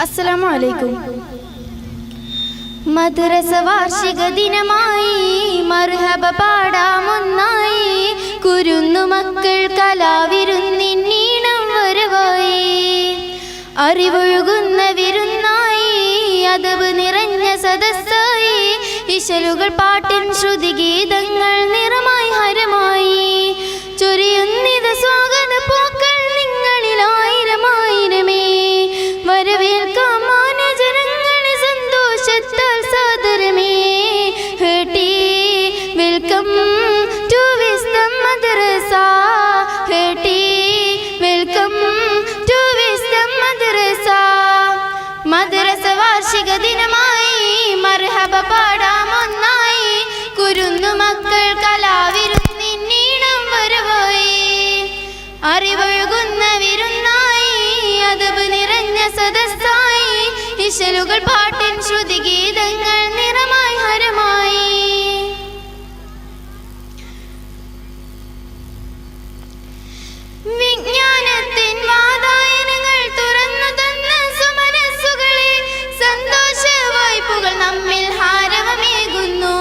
അസ്സലാമു അലൈക്കും. മദ്രസ വാർഷിക ദിനമായി മർഹബ പാടാമൊന്നായി, കുരുന്നു മക്കൾ കലാവിരുന്നിന്നീണം വരവായി. അറിവൊഴുകുന്ന വിരുന്നായി, അതവ് നിറഞ്ഞ സദസ്സായി, ഇശലുകൾ പാട്ടിൻ ശ്രുതിഗീതങ്ങൾ നിറമായി ഹരമായി. ചൊരിയുന്നിത സ്വാഗത പൂക്കൾ നിങ്ങളിൽ ആയിരമായിരമേ, വരവേൽക്കാം മാനജനങ്ങളെ സന്തോഷത്താൽ സാദരമേ. Hearty welcome to Wisdom Madrasa, hearty welcome to Wisdom Madrasa. മദ്രസ വാർഷിക ദിനമായി മർഹബ പാടാമൊന്നായി, കുരുന്നു മക്കൾ കലാവിരുന്നിന്നീണം വരവായി. അറിവൊഴുകുന്ന വിരുന്നായി, അതവ് നിറഞ്ഞ സദസ്സായി, ഇശലുകൾ പാട്ടിൻ ശ്രുതിഗീതങ്ങൾ നിറമായി ഹരമായി. വിജ്ഞാനത്തിൻ വാതായനങ്ങൾ തുറന്നു തന്ന സുമനസ്സുകളെ, സന്തോഷ വായ്പുകൾ നമ്മിൽ ഹാരവമേകുന്നു.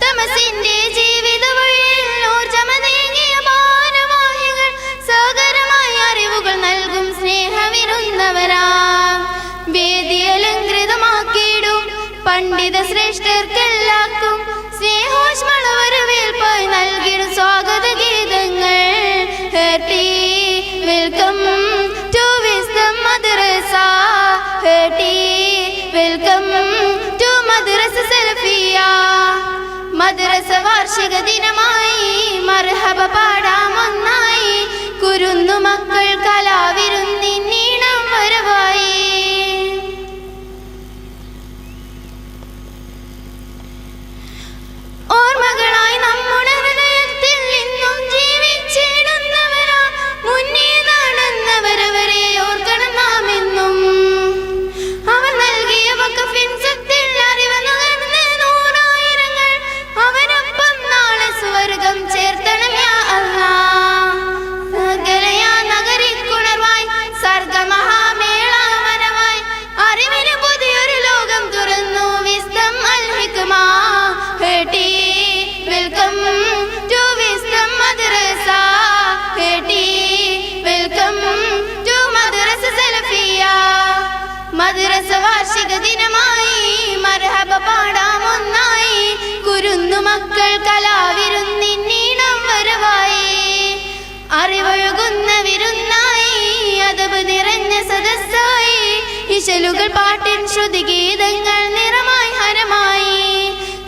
തമസിന്റെ ജീവിത വഴിയിൽ ഊർജമതേകിയ ഭാരവാഹികൾ, സാഗരമായ അറിവുകൾ നൽകും സ്നേഹവിരുന്നവരാ. വേദി അലങ്കൃതമാക്കിയിടും പണ്ഡിത ശ്രേഷ്ഠർക്കെല്ലാവർക്കും സ്നേഹോഷ്മള വരവേൽപ്പായി നൽകിടും സ്വാഗത ഗീതങ്ങൾ. Hearty welcome to Wisdom Madrasa, hearty welcome to Madrasa Salafiya. മദ്രസ വാർഷിക ദിനമായി മർഹബ പാടാമൊന്നായി, കുരുന്നു മക്കൾ കലാവിരുന്നിന്നീണം വരവായി. ഓർമ്മകളായി നമ്മുടെ ഹൃദയത്തിൽ നിന്നും ജീവിച്ചിടുന്നവരാ, മുന്നേ നടന്നവരവരെ ഓർക്കണം നാം എന്നും. അവർ നൽകിയ വഖഫിൻ സ്വത്തിൽ അറിവ് നുകർന്ന നൂറായിരങ്ങൾ, അവരൊപ്പം നാളെ സ്വർഗം ചേർത്തണം യാ അല്ലാഹ്. സകലയാ നഗരിക്കുണർവായി, സർഗമഹാമേളാവനവായി, അറിവിന് പുതിയൊരു ലോകം തുറന്നു Wisdom Al Hikma. Hearty welcome to Wisdom Madrasa, hearty welcome to Madrasa Salafiya. മദ്രസ വാർഷിക ദിനമായി മർഹബ പാടാമൊന്നായി, കുരുന്നു മക്കൾ കലാവിരുന്നിന്നീണം വരവായി. അറിവൊഴുകുന്ന വിരുന്നായി, അതവ് നിറഞ്ഞ സദസ്സായി, ഇശലുകൾ പാട്ടിൻ ശ്രുതിഗീതങ്ങൾ നിറമായി ഹരമായി.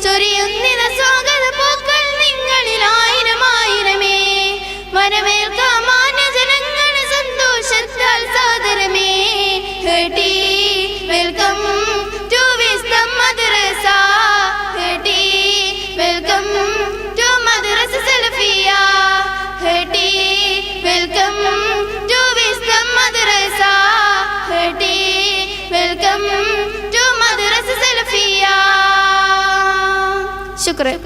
ചൊരിയുന്നിത സ്വാഗത പൂക്കൾ നിങ്ങളിൽ ആയിരമായിരമേ, വരവേൽക്കാം മാന്യജനങ്ങളെ സന്തോഷത്താൽ സാദരമേ. Hearty welcome to Wisdom Madrasa, hearty welcome to Madrasa Salafiya, hearty welcome to Wisdom Madrasa, hearty welcome to Madrasa Salafiya. ശുക്രൻ.